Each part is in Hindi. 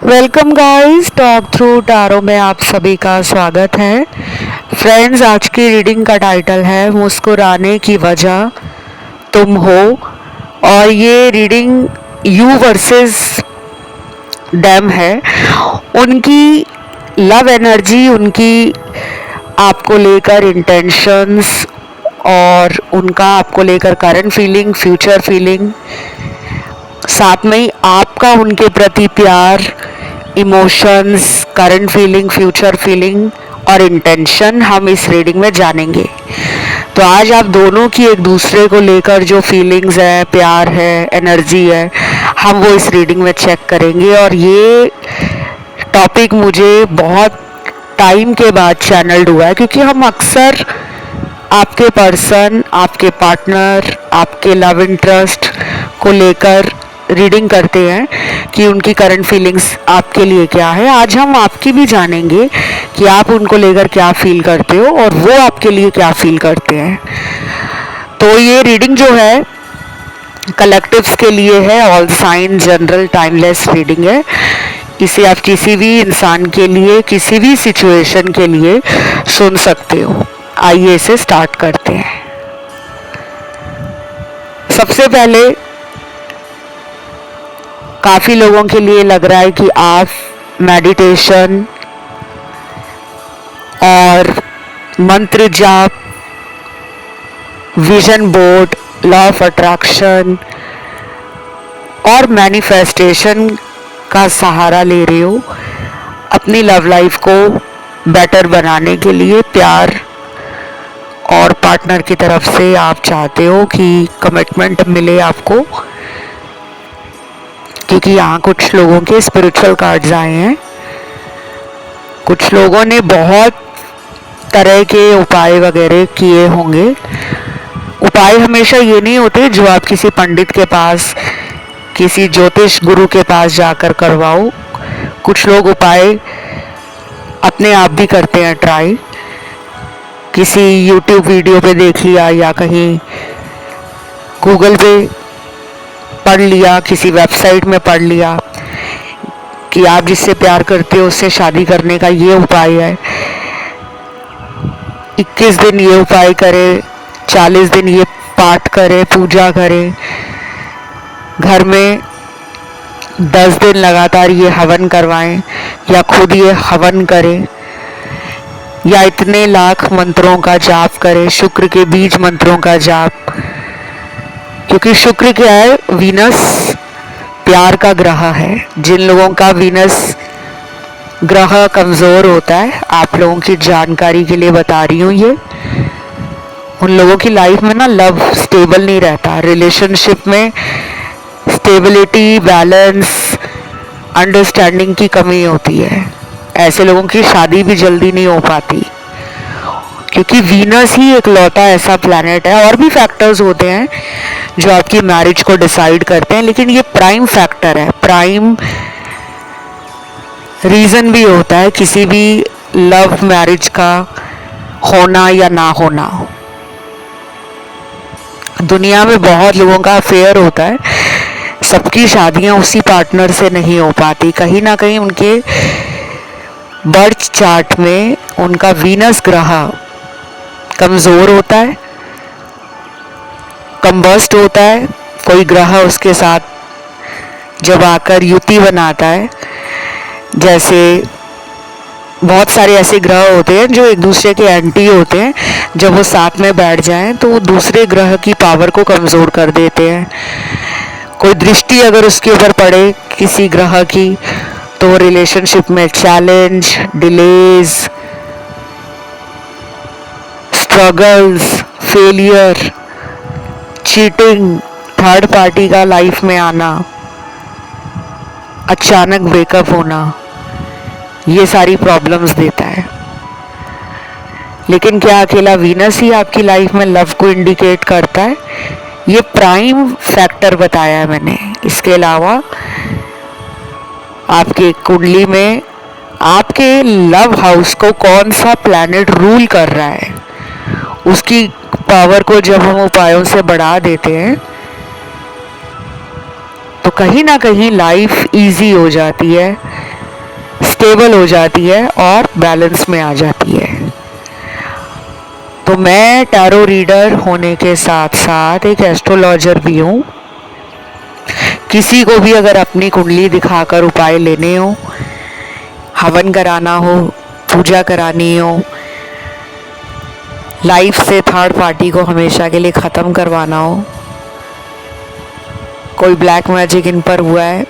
Welcome guys, talk through tarot में आप सभी का स्वागत है। फ्रेंड्स, आज की रीडिंग का टाइटल है मुस्कुराने की वजह तुम हो। और ये रीडिंग यू वर्सेस डैम है। उनकी लव एनर्जी, उनकी आपको लेकर इंटेंशंस और उनका आपको लेकर करंट फीलिंग, फ्यूचर फीलिंग, साथ में ही आपका उनके प्रति प्यार, emotions, current feeling, future feeling और इंटेंशन हम इस रीडिंग में जानेंगे। तो आज आप दोनों की एक दूसरे को लेकर जो फीलिंग्स है, प्यार है, एनर्जी है, हम वो इस रीडिंग में चेक करेंगे। और ये टॉपिक मुझे बहुत टाइम के बाद चैनल्ड हुआ है, क्योंकि हम अक्सर आपके पर्सन, आपके पार्टनर, आपके लव इंटरेस्ट को लेकर रीडिंग करते हैं कि उनकी करंट फीलिंग्स आपके लिए क्या है। आज हम आपकी भी जानेंगे कि आप उनको लेकर क्या फील करते हो और वो आपके लिए क्या फील करते हैं। तो ये रीडिंग जो है कलेक्टिव्स के लिए है, all sign general timeless reading है। इसे आप किसी भी इंसान के लिए, किसी भी सिचुएशन के लिए सुन सकते हो। आइए इसे स्टार्ट करते हैं। सबसे पहले काफ़ी लोगों के लिए लग रहा है कि आप मेडिटेशन और मंत्र जाप, vision board, law of attraction और मैनिफेस्टेशन का सहारा ले रहे हो अपनी लव लाइफ को बेटर बनाने के लिए। प्यार और पार्टनर की तरफ से आप चाहते हो कि कमिटमेंट मिले आपको, क्योंकि यहाँ कुछ लोगों के स्पिरिचुअल कार्ड्स आए हैं। कुछ लोगों ने बहुत तरह के उपाय वगैरह किए होंगे। उपाय हमेशा ये नहीं होते जो आप किसी पंडित के पास, किसी ज्योतिष गुरु के पास जाकर करवाओ। कुछ लोग उपाय अपने आप भी करते हैं ट्राई, किसी यूट्यूब वीडियो पे देख लिया या कहीं गूगल पे पढ़ लिया, किसी वेबसाइट में पढ़ लिया कि आप जिससे प्यार करते हो उससे शादी करने का ये उपाय है। 21 दिन ये उपाय करें, 40 दिन ये पाठ करें, पूजा करें, घर में 10 दिन लगातार ये हवन करवाएं या खुद ये हवन करें, या इतने लाख मंत्रों का जाप करें, शुक्र के बीज मंत्रों का जाप। क्योंकि शुक्र क्या है? वीनस प्यार का ग्रह है। जिन लोगों का वीनस ग्रह कमज़ोर होता है, आप लोगों की जानकारी के लिए बता रही हूँ, ये उन लोगों की लाइफ में ना लव स्टेबल नहीं रहता। रिलेशनशिप में स्टेबिलिटी, बैलेंस, अंडरस्टैंडिंग की कमी होती है। ऐसे लोगों की शादी भी जल्दी नहीं हो पाती, क्योंकि वीनस ही एक लौता ऐसा प्लैनेट है। और भी फैक्टर्स होते हैं जो आपकी मैरिज को डिसाइड करते हैं, लेकिन ये प्राइम फैक्टर है, प्राइम रीज़न भी होता है किसी भी लव मैरिज का होना या ना होना। दुनिया में बहुत लोगों का अफेयर होता है, सबकी शादियां उसी पार्टनर से नहीं हो पाती। कहीं ना कहीं उनके बर्थ चार्ट में उनका वीनस ग्रह कमज़ोर होता है, कम्बस्ट होता है। कोई ग्रह उसके साथ जब आकर युति बनाता है, जैसे बहुत सारे ऐसे ग्रह होते हैं जो एक दूसरे के एंटी होते हैं, जब वो साथ में बैठ जाएं तो वो दूसरे ग्रह की पावर को कमज़ोर कर देते हैं। कोई दृष्टि अगर उसके ऊपर पड़े किसी ग्रह की, तो रिलेशनशिप में challenge, delays, struggles, failure, cheating, third party का लाइफ में आना, अचानक ब्रेकअप होना, ये सारी प्रॉब्लम्स देता है। लेकिन क्या अकेला वीनस ही आपकी लाइफ में लव को इंडिकेट करता है? ये प्राइम फैक्टर बताया है मैंने। इसके अलावा आपके कुंडली में आपके लव हाउस को कौन सा प्लैनेट रूल कर रहा है, उसकी पावर को जब हम उपायों से बढ़ा देते हैं तो कहीं ना कहीं लाइफ इजी हो जाती है। स्टेबल हो जाती है और बैलेंस में आ जाती है। तो मैं टैरो रीडर होने के साथ साथ एक एस्ट्रोलॉजर भी हूँ। किसी को भी अगर अपनी कुंडली दिखाकर उपाय लेने हो, हवन कराना हो, पूजा करानी हो, लाइफ से थर्ड पार्टी को हमेशा के लिए ख़त्म करवाना हो, कोई ब्लैक मैजिक इन पर हुआ है,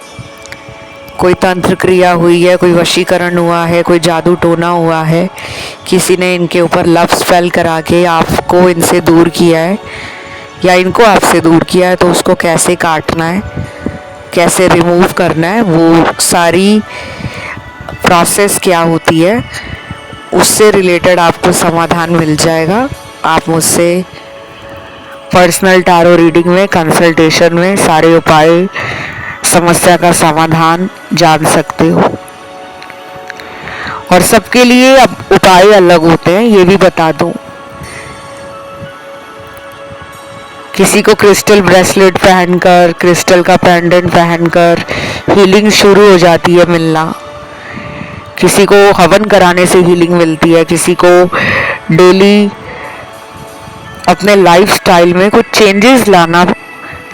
कोई तंत्र क्रिया हुई है, कोई वशीकरण हुआ है, कोई जादू टोना हुआ है, किसी ने इनके ऊपर लव स्पेल करा के आपको इनसे दूर किया है या इनको आपसे दूर किया है, तो उसको कैसे काटना है, कैसे रिमूव करना है, वो सारी प्रोसेस क्या होती है, उससे रिलेटेड आपको समाधान मिल जाएगा। आप मुझसे पर्सनल टैरो रीडिंग में, कंसल्टेशन में सारे उपाय, समस्या का समाधान जान सकते हो। और सबके लिए अब उपाय अलग होते हैं, ये भी बता दूं। किसी को क्रिस्टल ब्रेसलेट पहनकर, क्रिस्टल का पेंडेंट पहनकर हीलिंग शुरू हो जाती है मिलना। किसी को हवन कराने से हीलिंग मिलती है, किसी को डेली अपने लाइफस्टाइल में कुछ चेंजेस लाना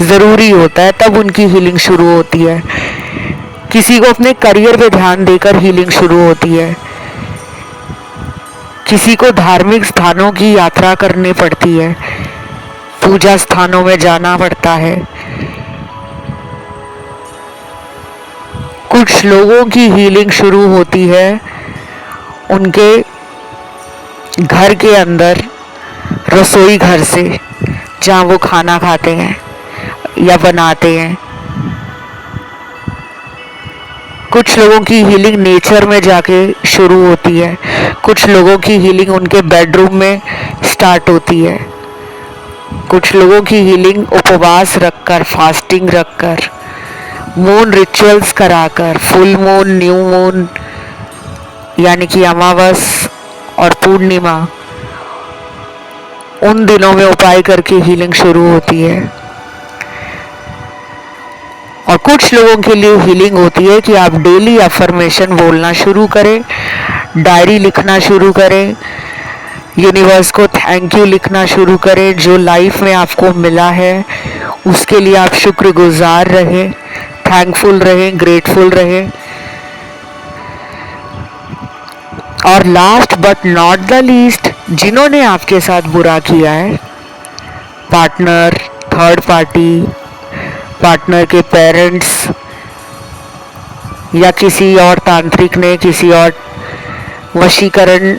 ज़रूरी होता है, तब उनकी हीलिंग शुरू होती है। किसी को अपने करियर पे ध्यान देकर हीलिंग शुरू होती है। किसी को धार्मिक स्थानों की यात्रा करनी पड़ती है, पूजा स्थानों में जाना पड़ता है। कुछ लोगों की हीलिंग शुरू होती है उनके घर के अंदर, रसोई घर से, जहाँ वो खाना खाते हैं या बनाते हैं। कुछ लोगों की हीलिंग नेचर में जाके शुरू होती है, कुछ लोगों की हीलिंग उनके बेडरूम में स्टार्ट होती है, कुछ लोगों की हीलिंग उपवास रखकर, फास्टिंग रखकर, मून रिचुअल्स कराकर, फुल मून, न्यू मून यानी कि अमावस और पूर्णिमा, उन दिनों में उपाय करके हीलिंग शुरू होती है। और कुछ लोगों के लिए हीलिंग होती है कि आप डेली अफर्मेशन बोलना शुरू करें, डायरी लिखना शुरू करें, यूनिवर्स को थैंक यू लिखना शुरू करें। जो लाइफ में आपको मिला है उसके लिए आप शुक्रगुजार रहें, थैंकफुल रहें, ग्रेटफुल रहें। और last but not the least, जिन्होंने आपके साथ बुरा किया है, पार्टनर, थर्ड पार्टी, पार्टनर के पेरेंट्स या किसी और तांत्रिक ने, किसी और वशीकरण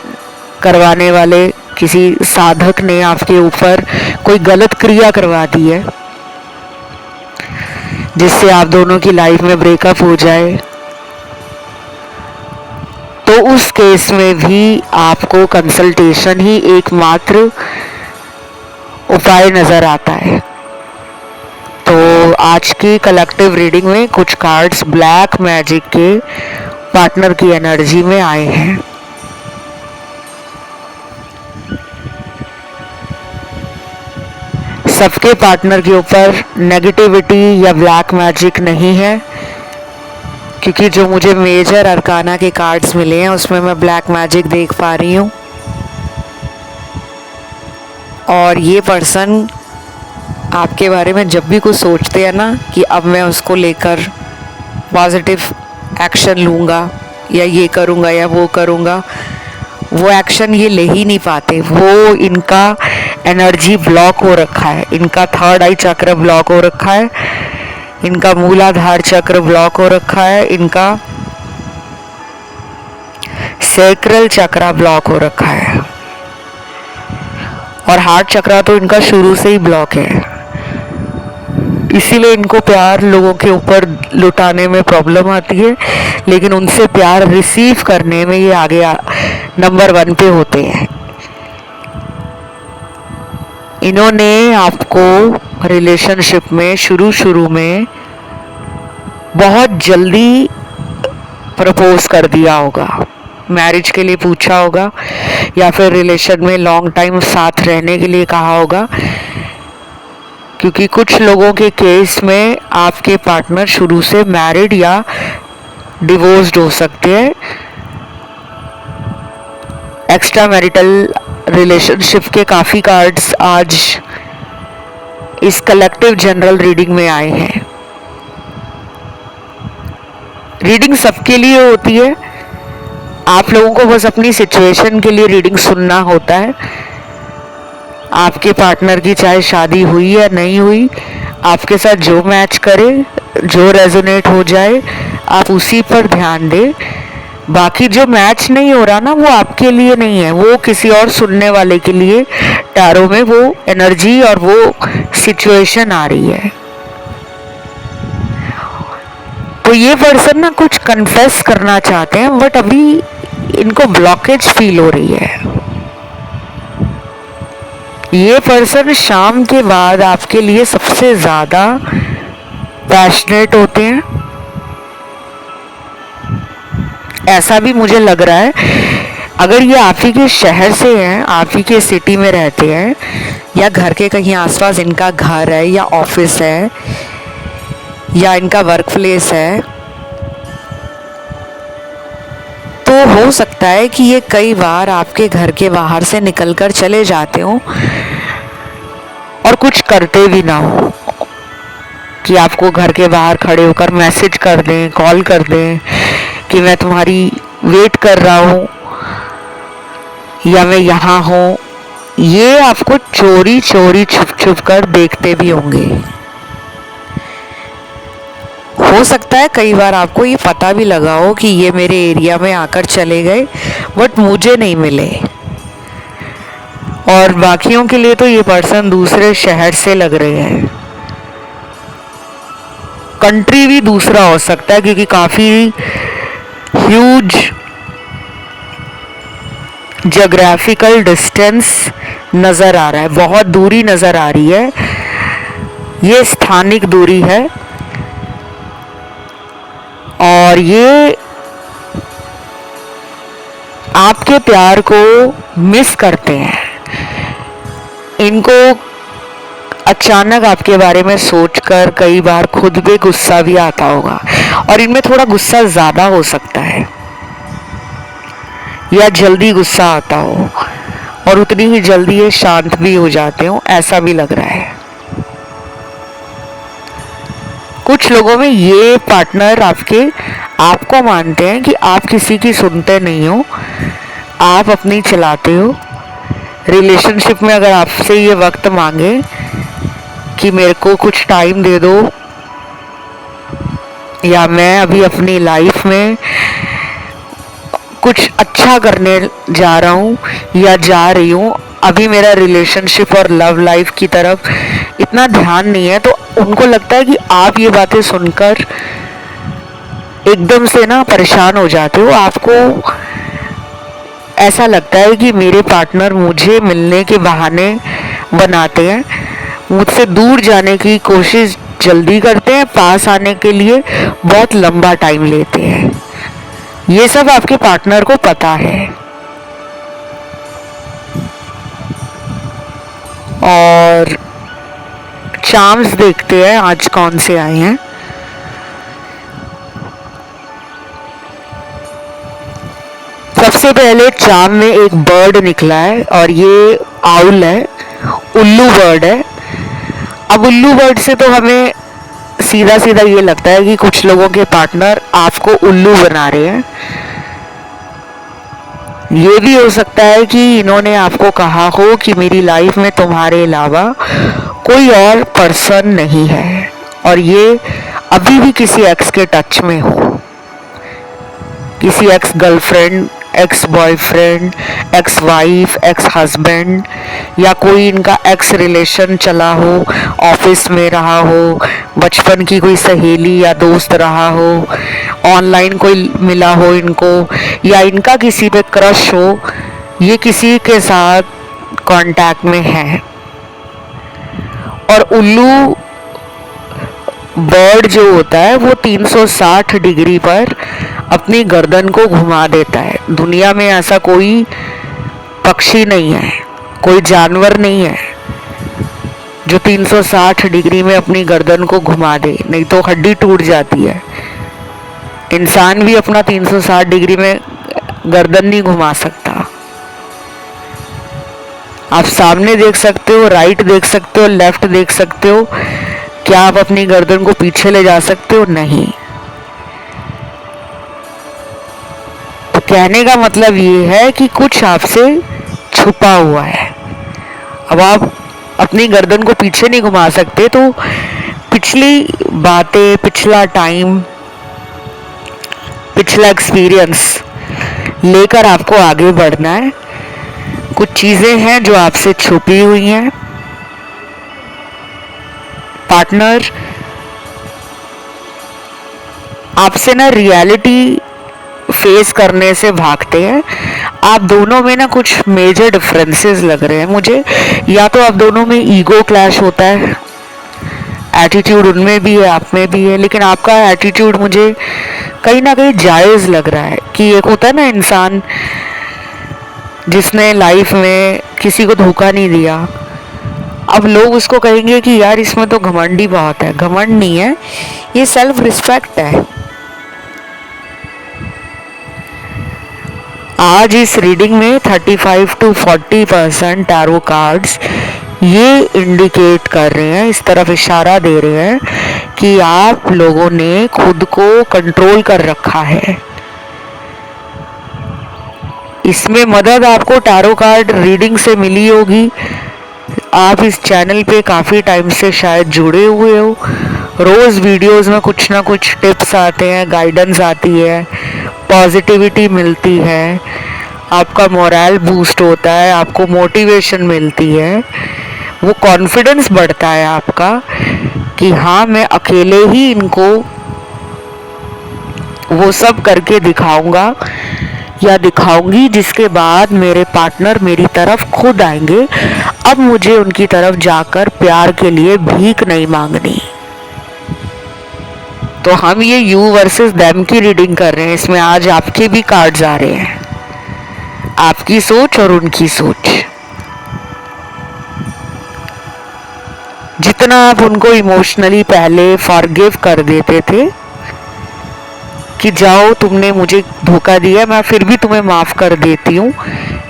करवाने वाले किसी साधक ने आपके ऊपर कोई गलत क्रिया करवा दी है जिससे आप दोनों की लाइफ में ब्रेकअप हो जाए, तो उस केस में भी आपको कंसल्टेशन ही एकमात्र उपाय नजर आता है। तो आज की कलेक्टिव रीडिंग में कुछ कार्ड्स ब्लैक मैजिक के पार्टनर की एनर्जी में आए हैं। सबके पार्टनर के ऊपर नेगेटिविटी या ब्लैक मैजिक नहीं है, क्योंकि जो मुझे मेजर अरकाना के कार्ड्स मिले हैं उसमें मैं ब्लैक मैजिक देख पा रही हूँ। और ये पर्सन आपके बारे में जब भी कुछ सोचते हैं ना कि अब मैं उसको लेकर पॉजिटिव एक्शन लूँगा या ये करूँगा या वो करूँगा, वो एक्शन ये ले ही नहीं पाते। वो, इनका एनर्जी ब्लॉक हो रखा है, इनका थर्ड आई चक्र ब्लॉक हो रखा है, इनका मूलाधार चक्र ब्लॉक हो रखा है, इनका सैक्रल चक्र ब्लॉक हो रखा है और हार्ट चक्र तो इनका शुरू से ही ब्लॉक है। इसीलिए इनको प्यार लोगों के ऊपर लुटाने में प्रॉब्लम आती है, लेकिन उनसे प्यार रिसीव करने में ये आगे नंबर 1 पे होते हैं। इन्होंने आपको रिलेशनशिप में शुरू में बहुत जल्दी प्रपोज कर दिया होगा, मैरिज के लिए पूछा होगा या फिर रिलेशन में लॉन्ग टाइम साथ रहने के लिए कहा होगा, क्योंकि कुछ लोगों के केस में आपके पार्टनर शुरू से मैरिड या डिवोर्स्ड हो सकते हैं। एक्स्ट्रा मैरिटल रिलेशनशिप के काफ़ी कार्ड्स आज इस कलेक्टिव जनरल रीडिंग में आए हैं। रीडिंग सबके लिए होती है, आप लोगों को बस अपनी सिचुएशन के लिए रीडिंग सुनना होता है। आपके पार्टनर की चाहे शादी हुई या नहीं हुई, आपके साथ जो मैच करे, जो रेजोनेट हो जाए, आप उसी पर ध्यान दें। बाकी जो मैच नहीं हो रहा ना, वो आपके लिए नहीं है, वो किसी और सुनने वाले के लिए टैरो में वो एनर्जी और वो सिचुएशन आ रही है। तो ये पर्सन ना कुछ कन्फेस करना चाहते हैं, बट अभी इनको ब्लॉकेज फील हो रही है। ये पर्सन शाम के बाद आपके लिए सबसे ज्यादा पैशनेट होते हैं, ऐसा भी मुझे लग रहा है। अगर ये आप ही के शहर से हैं, आप ही के सिटी में रहते हैं, या घर के कहीं आसपास इनका घर है या ऑफिस है या इनका वर्क प्लेस है, तो हो सकता है कि ये कई बार आपके घर के बाहर से निकलकर चले जाते हो और कुछ करते भी ना हो, कि आपको घर के बाहर खड़े होकर मैसेज कर दें, कॉल कर दें कि मैं तुम्हारी वेट कर रहा हूँ या मैं यहाँ हूँ। ये आपको चोरी चोरी छुप छुप कर देखते भी होंगे। हो सकता है कई बार आपको ये पता भी लगा हो कि ये मेरे एरिया में आकर चले गए, बट मुझे नहीं मिले। और बाकियों के लिए तो ये पर्सन दूसरे शहर से लग रहे हैं, कंट्री भी दूसरा हो सकता है, क्योंकि काफी ह्यूज ज्योग्राफिकल डिस्टेंस नजर आ रहा है, बहुत दूरी नजर आ रही है। ये स्थानिक दूरी है और ये आपके प्यार को मिस करते हैं। इनको अचानक आपके बारे में सोचकर कई बार खुद पे गुस्सा भी आता होगा, और इनमें थोड़ा गुस्सा ज्यादा हो सकता है या जल्दी गुस्सा आता हो, और उतनी ही जल्दी ये शांत भी हो जाते हो, ऐसा भी लग रहा है। कुछ लोगों में ये पार्टनर आपको मानते हैं कि आप किसी की सुनते नहीं हो, आप अपनी चलाते हो। रिलेशनशिप में अगर आपसे ये वक्त मांगे कि मेरे को कुछ टाइम दे दो, या मैं अभी अपनी लाइफ में कुछ अच्छा करने जा रहा हूँ या जा रही हूँ, अभी मेरा रिलेशनशिप और लव लाइफ की तरफ इतना ध्यान नहीं है, तो उनको लगता है कि आप ये बातें सुनकर एकदम से ना परेशान हो जाते हो। आपको ऐसा लगता है कि मेरे पार्टनर मुझे मिलने के बहाने बनाते हैं, मुझसे दूर जाने की कोशिश जल्दी करते हैं, पास आने के लिए बहुत लंबा टाइम लेते हैं। ये सब आपके पार्टनर को पता है। और चार्म्स देखते हैं आज कौन से आए हैं। सबसे पहले चार्म में एक बर्ड निकला है और ये आउल है, उल्लू बर्ड है। अब उल्लू बर्ड से तो हमें सीधा सीधा ये लगता है कि कुछ लोगों के पार्टनर आपको उल्लू बना रहे हैं। ये भी हो सकता है कि इन्होंने आपको कहा हो कि मेरी लाइफ में तुम्हारे अलावा कोई और पर्सन नहीं है, और ये अभी भी किसी एक्स के टच में हो, किसी ex girlfriend, ex boyfriend, ex wife, ex husband, या कोई इनका एक्स रिलेशन चला हो, ऑफिस में रहा हो, बचपन की कोई सहेली या दोस्त रहा हो, ऑनलाइन कोई मिला हो इनको, या इनका किसी पे क्रश हो, ये किसी के साथ कांटेक्ट में है। और उल्लू बर्ड जो होता है वो 360 डिग्री पर अपनी गर्दन को घुमा देता है। दुनिया में ऐसा कोई पक्षी नहीं है, कोई जानवर नहीं है जो 360 डिग्री में अपनी गर्दन को घुमा दे, नहीं तो हड्डी टूट जाती है। इंसान भी अपना 360 डिग्री में गर्दन नहीं घुमा सकता। आप सामने देख सकते हो, राइट देख सकते हो, लेफ्ट देख सकते हो। क्या आप अपनी गर्दन को पीछे ले जा सकते हो? नहीं। तो कहने का मतलब ये है कि कुछ आपसे छुपा हुआ है। अब आप अपनी गर्दन को पीछे नहीं घुमा सकते, तो पिछली बातें, पिछला टाइम, पिछला एक्सपीरियंस लेकर आपको आगे बढ़ना है। कुछ चीजें हैं जो आपसे छुपी हुई हैं। पार्टनर आपसे ना रियलिटी फेस करने से भागते हैं। आप दोनों में ना कुछ मेजर डिफरेंसेस लग रहे हैं मुझे। या तो आप दोनों में ईगो क्लैश होता है, एटीट्यूड उनमें भी है, आप में भी है, लेकिन आपका एटीट्यूड मुझे कहीं ना कहीं जायज़ लग रहा है। कि एक होता है ना इंसान जिसने लाइफ में किसी को धोखा नहीं दिया, अब लोग उसको कहेंगे कि यार इसमें तो घमंडी बहुत है। घमंड नहीं है, ये सेल्फ रिस्पेक्ट है। आज इस रीडिंग में 35 to 40% टैरो कार्ड्स ये इंडिकेट कर रहे हैं, इस तरफ इशारा दे रहे हैं कि आप लोगों ने खुद को कंट्रोल कर रखा है। इसमें मदद आपको टैरो कार्ड रीडिंग से मिली होगी। आप इस चैनल पे काफ़ी टाइम से शायद जुड़े हुए हो। रोज़ वीडियोस में कुछ ना कुछ टिप्स आते हैं, गाइडेंस आती है, पॉजिटिविटी मिलती है, आपका मोरल बूस्ट होता है, आपको मोटिवेशन मिलती है, वो कॉन्फिडेंस बढ़ता है आपका कि हाँ मैं अकेले ही इनको वो सब करके दिखाऊंगा या दिखाऊंगी, जिसके बाद मेरे पार्टनर मेरी तरफ खुद आएंगे। अब मुझे उनकी तरफ जाकर प्यार के लिए भीख नहीं मांगनी। तो हम ये यू वर्सेस देम की रीडिंग कर रहे हैं। इसमें आज आपके भी कार्ड्स आ रहे हैं, आपकी सोच और उनकी सोच। जितना आप उनको इमोशनली पहले फॉरगिव कर देते थे कि जाओ तुमने मुझे धोखा दिया, मैं फिर भी तुम्हें माफ़ कर देती हूँ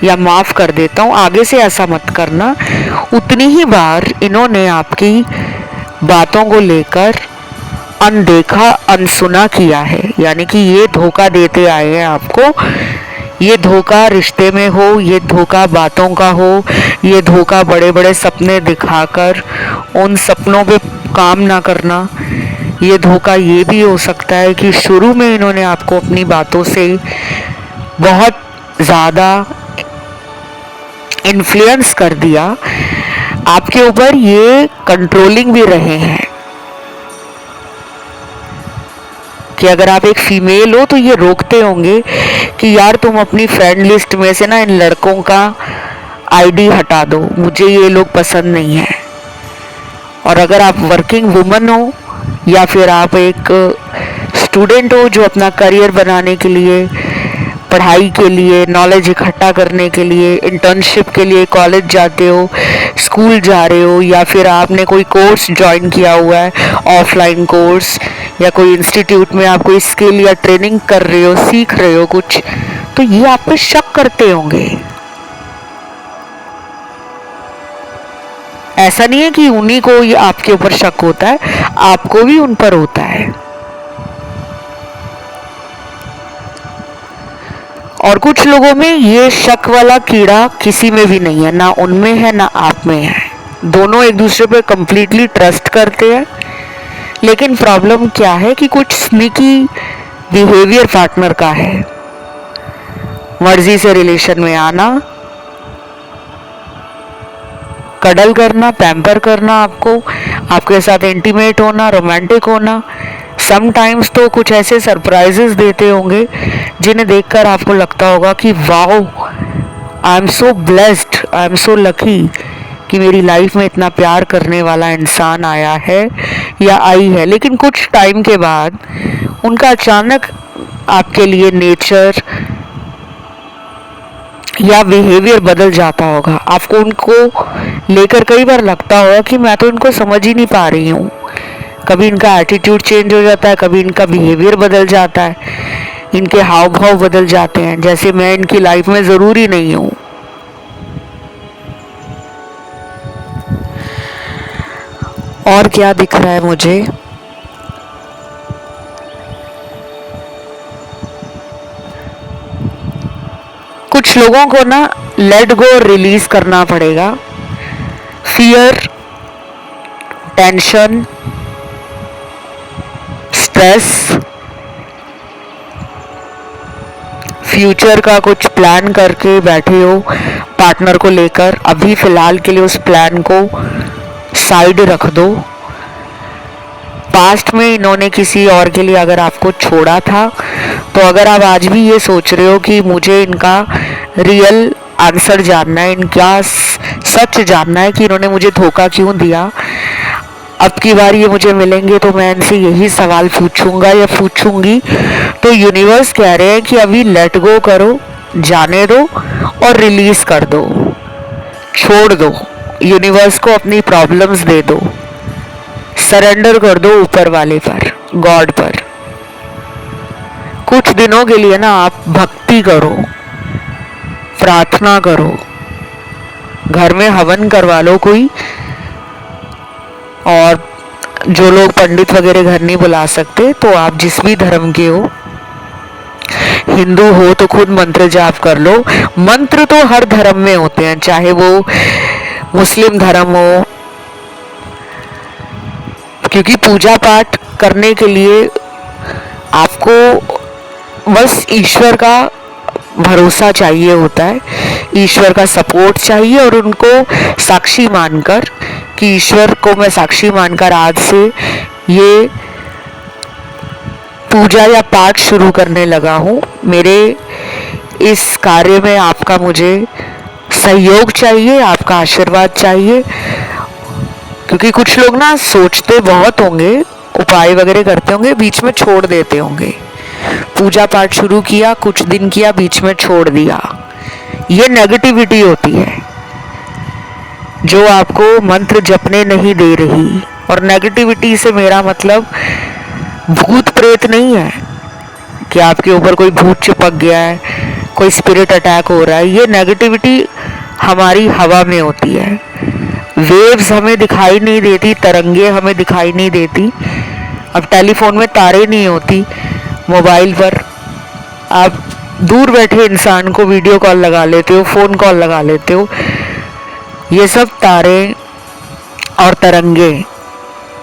या माफ़ कर देता हूँ, आगे से ऐसा मत करना, उतनी ही बार इन्होंने आपकी बातों को लेकर अनदेखा अनसुना किया है। यानी कि ये धोखा देते आए हैं आपको। ये धोखा रिश्ते में हो, ये धोखा बातों का हो, ये धोखा बड़े बड़े सपने दिखाकर उन सपनों पे काम ना करना, ये धोखा ये भी हो सकता है कि शुरू में इन्होंने आपको अपनी बातों से बहुत ज़्यादा इन्फ्लुएंस कर दिया आपके ऊपर। ये कंट्रोलिंग भी रहे हैं कि अगर आप एक फीमेल हो तो ये रोकते होंगे कि यार तुम अपनी फ्रेंड लिस्ट में से ना इन लड़कों का आईडी हटा दो, मुझे ये लोग पसंद नहीं है। और अगर आप वर्किंग वुमन हो या फिर आप एक स्टूडेंट हो जो अपना करियर बनाने के लिए, पढ़ाई के लिए, नॉलेज इकट्ठा करने के लिए, इंटर्नशिप के लिए कॉलेज जाते हो, स्कूल जा रहे हो, या फिर आपने कोई कोर्स ज्वाइन किया हुआ है, ऑफलाइन कोर्स, या कोई इंस्टीट्यूट में आप कोई स्किल या ट्रेनिंग कर रहे हो, सीख रहे हो कुछ, तो ये आप पे शक करते होंगे। ऐसा नहीं है कि उन्हीं को ये आपके ऊपर शक होता है, आपको भी उन पर होता है। और कुछ लोगों में ये शक वाला कीड़ा किसी में भी नहीं है, ना उनमें है ना आप में है। दोनों एक दूसरे पे कंप्लीटली ट्रस्ट करते हैं। लेकिन प्रॉब्लम क्या है कि कुछ स्नीकी बिहेवियर पार्टनर का है। मर्जी से रिलेशन में आना, कडल करना, पैम्पर करना, आपको आपके साथ इंटीमेट होना, रोमांटिक होना, समटाइम्स तो कुछ ऐसे सरप्राइजेस देते होंगे जिन्हें देखकर आपको लगता होगा कि wow, I am so blessed, I am so lucky कि मेरी लाइफ में इतना प्यार करने वाला इंसान आया है या आई है। लेकिन कुछ टाइम के बाद उनका अचानक आपके लिए नेचर या बिहेवियर बदल जाता होगा। आपको उनको लेकर कई बार लगता होगा कि मैं तो इनको समझ ही नहीं पा रही हूँ। कभी इनका एटीट्यूड चेंज हो जाता है, कभी इनका बिहेवियर बदल जाता है, इनके हाव भाव बदल जाते हैं, जैसे मैं इनकी लाइफ में ज़रूरी नहीं हूँ। और क्या दिख रहा है मुझे? कुछ लोगों को ना लेट गो रिलीज करना पड़ेगा। फियर, टेंशन, स्ट्रेस, फ्यूचर का कुछ प्लान करके बैठे हो पार्टनर को लेकर, अभी फिलहाल के लिए उस प्लान को साइड रख दो। पास्ट में इन्होंने किसी और के लिए अगर आपको छोड़ा था, तो अगर आप आज भी ये सोच रहे हो कि मुझे इनका रियल आंसर जानना है, इनका सच जानना है कि इन्होंने मुझे धोखा क्यों दिया, अब की बार ये मुझे मिलेंगे तो मैं इनसे यही सवाल पूछूंगा या पूछूंगी, तो यूनिवर्स कह रहे हैं कि अभी लेट गो करो, जाने दो और रिलीज कर दो, छोड़ दो। यूनिवर्स को अपनी प्रॉब्लम्स दे दो, सरेंडर कर दो ऊपर वाले पर, गॉड पर। कुछ दिनों के लिए ना आप भक्ति करो, प्रार्थना करो, घर में हवन करवा लो कोई, और जो लोग पंडित वगैरह घर नहीं बुला सकते तो आप जिस भी धर्म के हो, हिंदू हो तो खुद मंत्र जाप कर लो। मंत्र तो हर धर्म में होते हैं, चाहे वो मुस्लिम धर्म हो, क्योंकि पूजा पाठ करने के लिए आपको बस ईश्वर का भरोसा चाहिए होता है, ईश्वर का सपोर्ट चाहिए, और उनको साक्षी मानकर कि ईश्वर को मैं साक्षी मानकर आज से ये पूजा या पाठ शुरू करने लगा हूँ। मेरे इस कार्य में आपका मुझे सहयोग चाहिए, आपका आशीर्वाद चाहिए, क्योंकि कुछ लोग ना सोचते बहुत होंगे, उपाय वगैरह करते होंगे, बीच में छोड़ देते होंगे। पूजा पाठ शुरू किया, कुछ दिन किया, बीच में छोड़ दिया। ये नेगेटिविटी होती है जो आपको मंत्र जपने नहीं दे रही। और नेगेटिविटी से मेरा मतलब भूत प्रेत नहीं है कि आपके ऊपर कोई भूत चिपक गया है, कोई स्पिरिट अटैक हो रहा है। ये नेगेटिविटी हमारी हवा में होती है। वेव्स हमें दिखाई नहीं देती, तरंगे हमें दिखाई नहीं देती। अब टेलीफोन में तारे नहीं होती, मोबाइल पर आप दूर बैठे इंसान को वीडियो कॉल लगा लेते हो, फ़ोन कॉल लगा लेते हो। ये सब तारे और तरंगे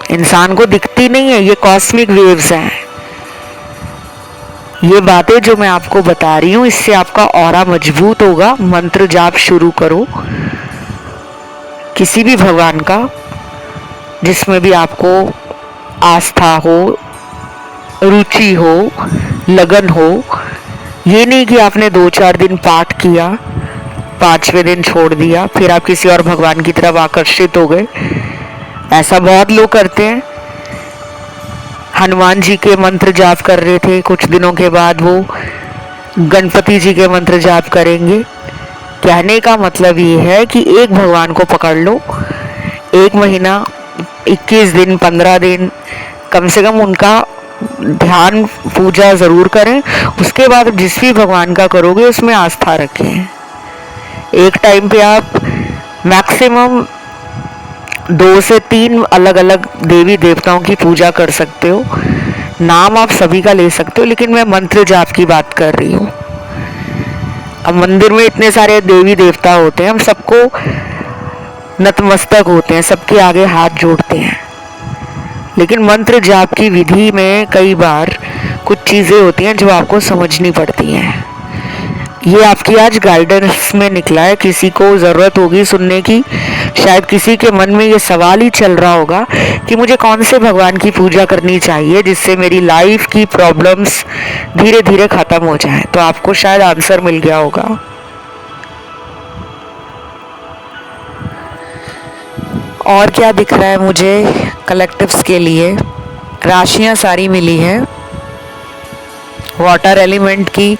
इंसान को दिखती नहीं है, ये कॉस्मिक वेव्स हैं। ये बातें जो मैं आपको बता रही हूँ, इससे आपका ऑरा मजबूत होगा। मंत्र जाप शुरू करो किसी भी भगवान का, जिसमें भी आपको आस्था हो, रुचि हो, लगन हो। ये नहीं कि आपने 2-4 दिन पाठ किया, 5वें दिन छोड़ दिया, फिर आप किसी और भगवान की तरफ आकर्षित हो गए। ऐसा बहुत लोग करते हैं। हनुमान जी के मंत्र जाप कर रहे थे, कुछ दिनों के बाद वो गणपति जी के मंत्र जाप करेंगे। कहने का मतलब ये है कि एक भगवान को पकड़ लो, 1 महीना, 21 दिन, 15 दिन कम से कम उनका ध्यान पूजा ज़रूर करें। उसके बाद जिस भी भगवान का करोगे उसमें आस्था रखें। एक टाइम पे आप मैक्सिमम 2 से 3 अलग अलग देवी देवताओं की पूजा कर सकते हो। नाम आप सभी का ले सकते हो, लेकिन मैं मंत्र जाप की बात कर रही हूँ। अब मंदिर में इतने सारे देवी देवता होते हैं, हम सबको नतमस्तक होते हैं, सबके आगे हाथ जोड़ते हैं। लेकिन मंत्र जाप की विधि में कई बार कुछ चीज़ें होती हैं जो आपको समझनी पड़ती हैं। ये आपकी आज गाइडेंस में निकला है। किसी को ज़रूरत होगी सुनने की, शायद किसी के मन में ये सवाल ही चल रहा होगा कि मुझे कौन से भगवान की पूजा करनी चाहिए जिससे मेरी लाइफ की प्रॉब्लम्स धीरे धीरे ख़त्म हो जाए। तो आपको शायद आंसर मिल गया होगा। और क्या दिख रहा है मुझे कलेक्टिव्स के लिए? राशियां सारी मिली हैं। वाटर एलिमेंट की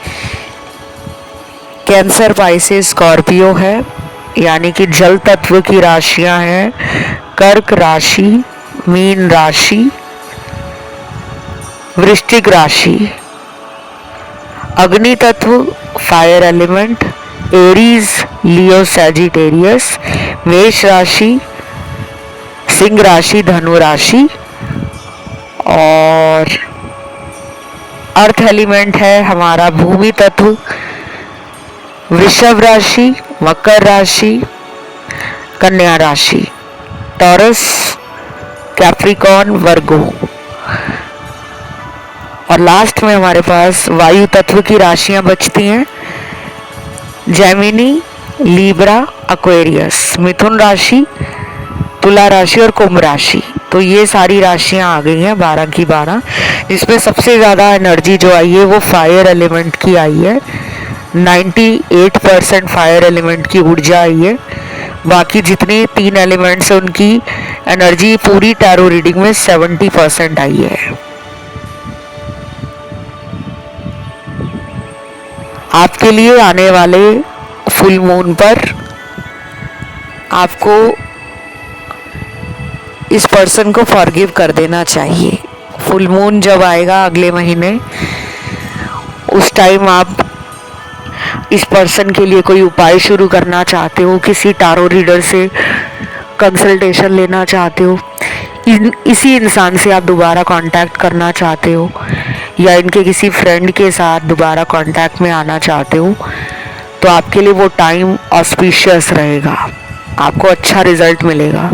कैंसर, पाइसेस, स्कॉर्पियो है, यानी कि जल तत्व की राशियां हैं। कर्क राशि, मीन राशि, वृश्चिक राशि। अग्नि तत्व फायर एलिमेंट, एरीज, लियो, सैजिटेरियस। मेष राशि सिंह राशि, धनु राशि, और अर्थ एलिमेंट है हमारा भूमि तत्व। वृषभ राशि, मकर राशि, कन्या राशि, टॉरस, कैप्रिकॉर्न, वर्गो, और लास्ट में हमारे पास वायु तत्व की राशियां बचती हैं। जेमिनी, लीब्रा, एक्वेरियस, मिथुन राशि, तुला राशि और कुंभ राशि। तो ये सारी राशियां आ गई हैं 12 की 12, जिसमें सबसे ज़्यादा एनर्जी जो आई है वो फायर एलिमेंट की आई है। 98% फायर एलिमेंट की ऊर्जा आई है। बाकी जितने 3 एलिमेंट्स हैं उनकी एनर्जी पूरी टैरो रीडिंग में 70% आई है। आपके लिए आने वाले फुल मून पर आपको इस पर्सन को फॉरगिव कर देना चाहिए। फुल मून जब आएगा अगले महीने, उस टाइम आप इस पर्सन के लिए कोई उपाय शुरू करना चाहते हो, किसी टारो रीडर से कंसल्टेशन लेना चाहते हो, इसी इंसान से आप दोबारा कांटेक्ट करना चाहते हो, या इनके किसी फ्रेंड के साथ दोबारा कांटेक्ट में आना चाहते हो, तो आपके लिए वो टाइम ऑस्पिशियस रहेगा, आपको अच्छा रिजल्ट मिलेगा।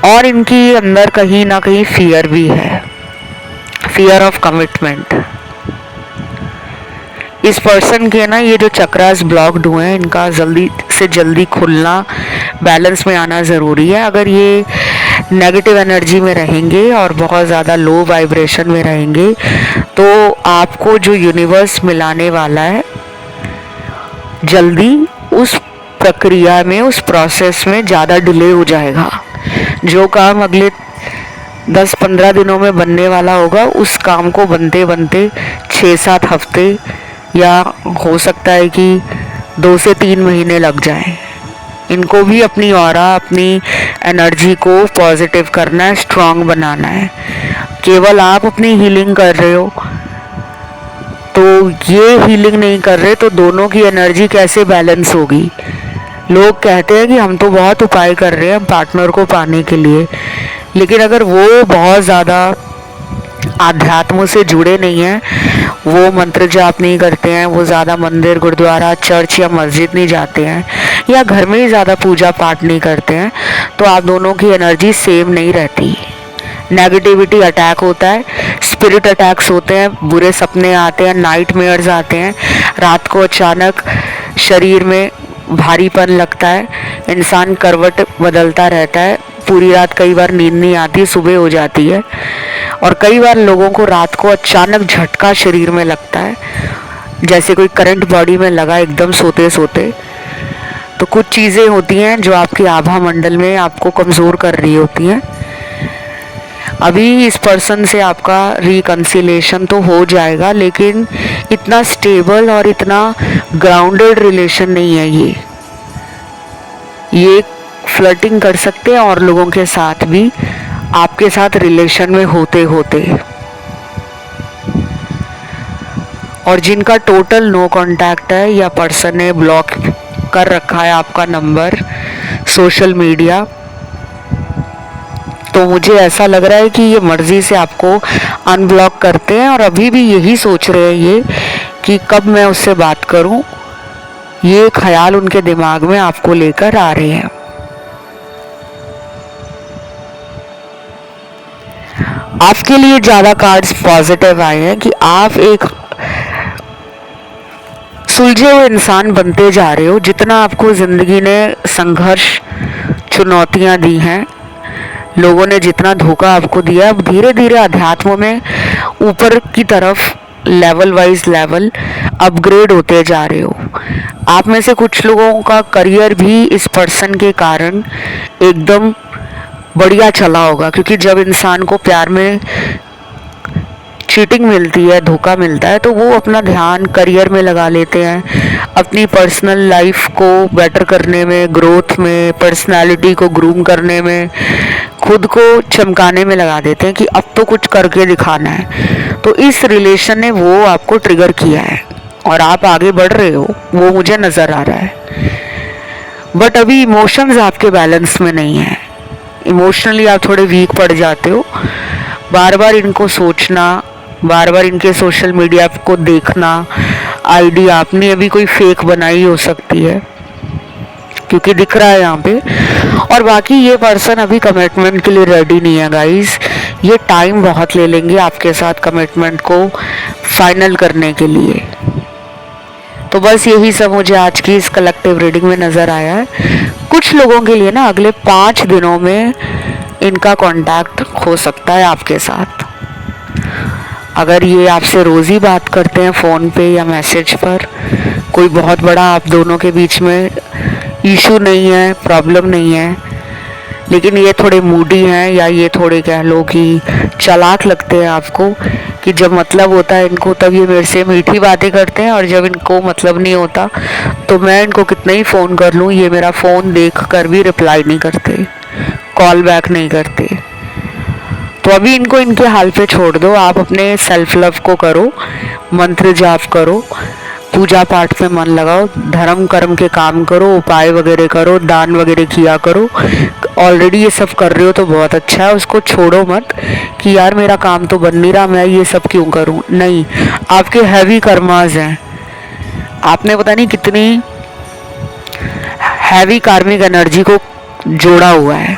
और इनकी अंदर कहीं ना कहीं फियर भी है, फियर ऑफ कमिटमेंट। इस पर्सन के ना ये जो चक्रास ब्लॉक्ड हुए हैं, इनका जल्दी से जल्दी खुलना, बैलेंस में आना ज़रूरी है। अगर ये नेगेटिव एनर्जी में रहेंगे और बहुत ज़्यादा लो वाइब्रेशन में रहेंगे, तो आपको जो यूनिवर्स मिलाने वाला है जल्दी, उस प्रक्रिया में, उस प्रोसेस में ज़्यादा डिले हो जाएगा। जो काम अगले 10-15 दिनों में बनने वाला होगा, उस काम को बनते बनते 6-7 हफ्ते या हो सकता है कि 2 से 3 महीने लग जाए। इनको भी अपनी ऑरा, अपनी एनर्जी को पॉजिटिव करना है, स्ट्रॉन्ग बनाना है। केवल आप अपनी हीलिंग कर रहे हो, तो ये हीलिंग नहीं कर रहे, तो दोनों की एनर्जी कैसे बैलेंस होगी। लोग कहते हैं कि हम तो बहुत उपाय कर रहे हैं पार्टनर को पाने के लिए, लेकिन अगर वो बहुत ज़्यादा आध्यात्म से जुड़े नहीं हैं, वो मंत्र जाप नहीं करते हैं, वो ज़्यादा मंदिर, गुरुद्वारा, चर्च या मस्जिद नहीं जाते हैं, या घर में ही ज़्यादा पूजा पाठ नहीं करते हैं, तो आप दोनों की एनर्जी सेम नहीं रहती। नेगेटिविटी अटैक होता है, स्पिरिट अटैक्स होते हैं, बुरे सपने आते हैं, नाइटमेयर्स आते हैं, रात को अचानक शरीर में भारीपन लगता है, इंसान करवट बदलता रहता है, पूरी रात कई बार नींद नहीं आती, सुबह हो जाती है, और कई बार लोगों को रात को अचानक झटका शरीर में लगता है, जैसे कोई करंट बॉडी में लगा एकदम सोते सोते। तो कुछ चीज़ें होती हैं जो आपके आभा मंडल में आपको कमज़ोर कर रही होती हैं। अभी इस पर्सन से आपका रिकन्सिलेशन तो हो जाएगा, लेकिन इतना स्टेबल और इतना ग्राउंडेड रिलेशन नहीं है ये फ्लर्टिंग कर सकते हैं और लोगों के साथ भी, आपके साथ रिलेशन में होते होते। और जिनका टोटल नो कांटेक्ट है, या पर्सन ने ब्लॉक कर रखा है आपका नंबर सोशल मीडिया, तो मुझे ऐसा लग रहा है कि ये मर्जी से आपको अनब्लॉक करते हैं, और अभी भी यही सोच रहे हैं ये कि कब मैं उससे बात करूं। ये ख्याल उनके दिमाग में आपको लेकर आ रहे हैं। आपके लिए ज़्यादा कार्ड्स पॉजिटिव आए हैं कि आप एक सुलझे हुए इंसान बनते जा रहे हो। जितना आपको ज़िंदगी ने संघर्ष, चुनौतियां दी हैं, लोगों ने जितना धोखा आपको दिया, अब धीरे धीरे अध्यात्म में ऊपर की तरफ लेवल वाइज लेवल अपग्रेड होते जा रहे हो। आप में से कुछ लोगों का करियर भी इस पर्सन के कारण एकदम बढ़िया चला होगा, क्योंकि जब इंसान को प्यार में चीटिंग मिलती है, धोखा मिलता है, तो वो अपना ध्यान करियर में लगा लेते हैं, अपनी पर्सनल लाइफ को बेटर करने में, ग्रोथ में, पर्सनालिटी को ग्रूम करने में, खुद को चमकाने में लगा देते हैं कि अब तो कुछ करके दिखाना है। तो इस रिलेशन ने वो आपको ट्रिगर किया है और आप आगे बढ़ रहे हो, वो मुझे नज़र आ रहा है। बट अभी इमोशंस आपके बैलेंस में नहीं है, इमोशनली आप थोड़े वीक पड़ जाते हो। बार बार इनको सोचना, बार बार इनके सोशल मीडिया को देखना, आईडी आपने अभी कोई फेक बनाई हो सकती है क्योंकि दिख रहा है यहाँ पे। और बाकी ये पर्सन अभी कमिटमेंट के लिए रेडी नहीं है गाइस, ये टाइम बहुत ले लेंगे आपके साथ कमिटमेंट को फाइनल करने के लिए। तो बस यही सब मुझे आज की इस कलेक्टिव रीडिंग में नज़र आया है। कुछ लोगों के लिए ना अगले 5 दिनों में इनका कांटेक्ट हो सकता है आपके साथ। अगर ये आपसे रोज़ ही बात करते हैं फ़ोन पे या मैसेज पर, कोई बहुत बड़ा आप दोनों के बीच में इशू नहीं है, प्रॉब्लम नहीं है, लेकिन ये थोड़े मूडी हैं या ये थोड़े कह लो कि चालाक लगते हैं आपको कि जब मतलब होता है इनको तब ये मेरे से मीठी बातें करते हैं और जब इनको मतलब नहीं होता तो मैं इनको कितना ही फ़ोन कर लूँ ये मेरा फ़ोन देख कर भी रिप्लाई नहीं करते, कॉल बैक नहीं करते। तो अभी इनको इनके हाल पे छोड़ दो, आप अपने सेल्फ लव को करो, मंत्र जाप करो, पूजा पाठ में मन लगाओ, धर्म कर्म के काम करो, उपाय वगैरह करो, दान वगैरह किया करो। ऑलरेडी ये सब कर रहे हो तो बहुत अच्छा है, उसको छोड़ो मत कि यार मेरा काम तो बन नहीं रहा, मैं ये सब क्यों करूं। नहीं, आपके हैवी कर्मास हैं, आपने पता नहीं कितनी हैवी कार्मिक एनर्जी को जोड़ा हुआ है,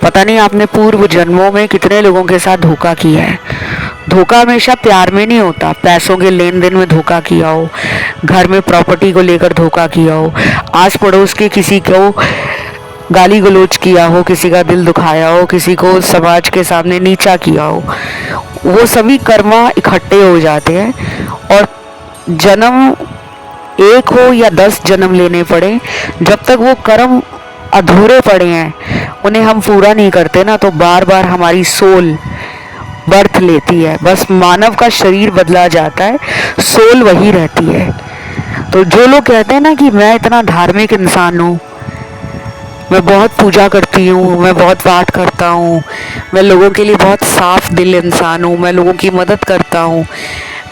पता नहीं आपने पूर्व जन्मों में कितने लोगों के साथ धोखा किया है। धोखा हमेशा प्यार में नहीं होता, पैसों के लेन देन में धोखा किया हो, घर में प्रॉपर्टी को लेकर धोखा किया हो, आस पड़ोस के किसी को गाली गलौज किया हो, किसी का दिल दुखाया हो, किसी को समाज के सामने नीचा किया हो, वो सभी कर्मा इकट्ठे हो जाते हैं। और जन्म एक हो या 10 जन्म लेने पड़े, जब तक वो कर्म अधूरे पड़े हैं उन्हें हम पूरा नहीं करते ना, तो बार बार हमारी सोल बर्थ लेती है। बस मानव का शरीर बदला जाता है, सोल वही रहती है। तो जो लोग कहते हैं ना कि मैं इतना धार्मिक इंसान हूँ, मैं बहुत पूजा करती हूँ, मैं बहुत पाठ करता हूँ, मैं लोगों के लिए बहुत साफ दिल इंसान हूँ, मैं लोगों की मदद करता हूँ,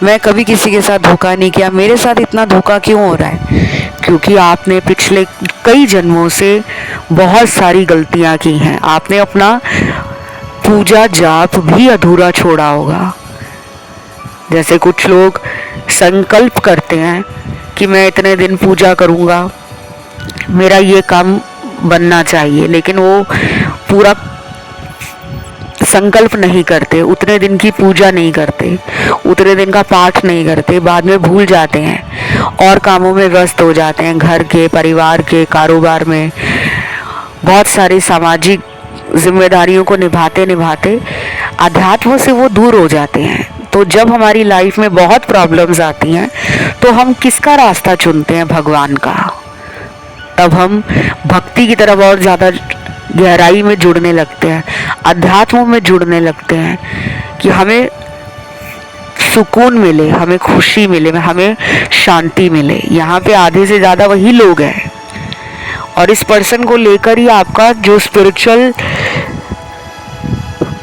मैं कभी किसी के साथ धोखा नहीं किया, मेरे साथ इतना धोखा क्यों हो रहा है? क्योंकि आपने पिछले कई जन्मों से बहुत सारी गलतियाँ की हैं। आपने अपना पूजा जाप भी अधूरा छोड़ा होगा। जैसे कुछ लोग संकल्प करते हैं कि मैं इतने दिन पूजा करूँगा, मेरा ये काम बनना चाहिए, लेकिन वो पूरा संकल्प नहीं करते, उतने दिन की पूजा नहीं करते, उतने दिन का पाठ नहीं करते, बाद में भूल जाते हैं और कामों में व्यस्त हो जाते हैं, घर के, परिवार के, कारोबार में, बहुत सारी सामाजिक जिम्मेदारियों को निभाते निभाते अध्यात्म से वो दूर हो जाते हैं। तो जब हमारी लाइफ में बहुत प्रॉब्लम्स आती हैं तो हम किसका रास्ता चुनते हैं? भगवान का। तब हम भक्ति की तरफ और ज़्यादा गहराई में जुड़ने लगते हैं, अध्यात्म में जुड़ने लगते हैं कि हमें सुकून मिले, हमें खुशी मिले, हमें शांति मिले। यहाँ पे आधे से ज़्यादा वही लोग हैं और इस पर्सन को लेकर ही आपका जो स्पिरिचुअल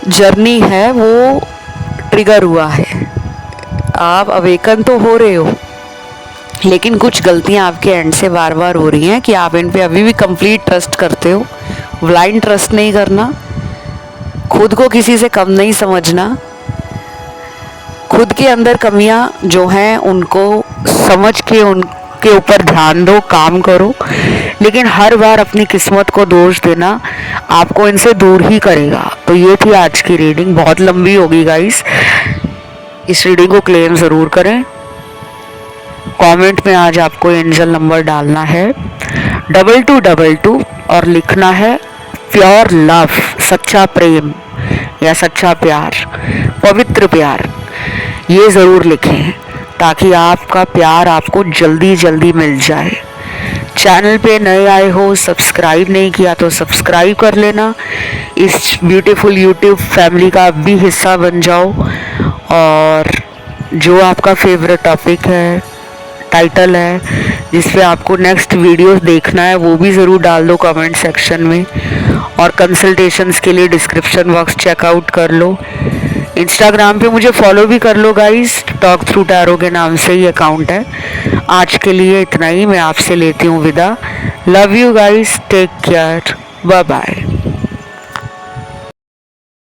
जर्नी है वो ट्रिगर हुआ है। आप अवेकन तो हो रहे हो, लेकिन कुछ गलतियां आपके एंड से बार बार हो रही हैं कि आप इन पे अभी भी कंप्लीट ट्रस्ट करते हो। ब्लाइंड ट्रस्ट नहीं करना, खुद को किसी से कम नहीं समझना, खुद के अंदर कमियां जो हैं उनको समझ के उनके ऊपर ध्यान दो, काम करो, लेकिन हर बार अपनी किस्मत को दोष देना आपको इनसे दूर ही करेगा। तो ये थी आज की रीडिंग, बहुत लंबी होगी गाइस। इस रीडिंग को क्लेम ज़रूर करें। कमेंट में आज आपको एंजल नंबर डालना है 2222 और लिखना है प्योर लव, सच्चा प्रेम या सच्चा प्यार, पवित्र प्यार, ये ज़रूर लिखें ताकि आपका प्यार आपको जल्दी जल्दी मिल जाए। चैनल पे नए आए हो, सब्सक्राइब नहीं किया तो सब्सक्राइब कर लेना। इस ब्यूटीफुल यूट्यूब फैमिली का आप भी हिस्सा बन जाओ। और जो आपका फेवरेट टॉपिक है, टाइटल है, जिस पे आपको नेक्स्ट वीडियो देखना है, वो भी ज़रूर डाल दो कमेंट सेक्शन में। और कंसल्टेशंस के लिए डिस्क्रिप्शन बॉक्स चेकआउट कर लो। इंस्टाग्राम पे मुझे फॉलो भी कर लो गाइस, टॉक थ्रू टैरो के नाम से ही अकाउंट है। आज के लिए इतना ही, मैं आपसे लेती हूँ विदा। Love you guys, take care, bye bye.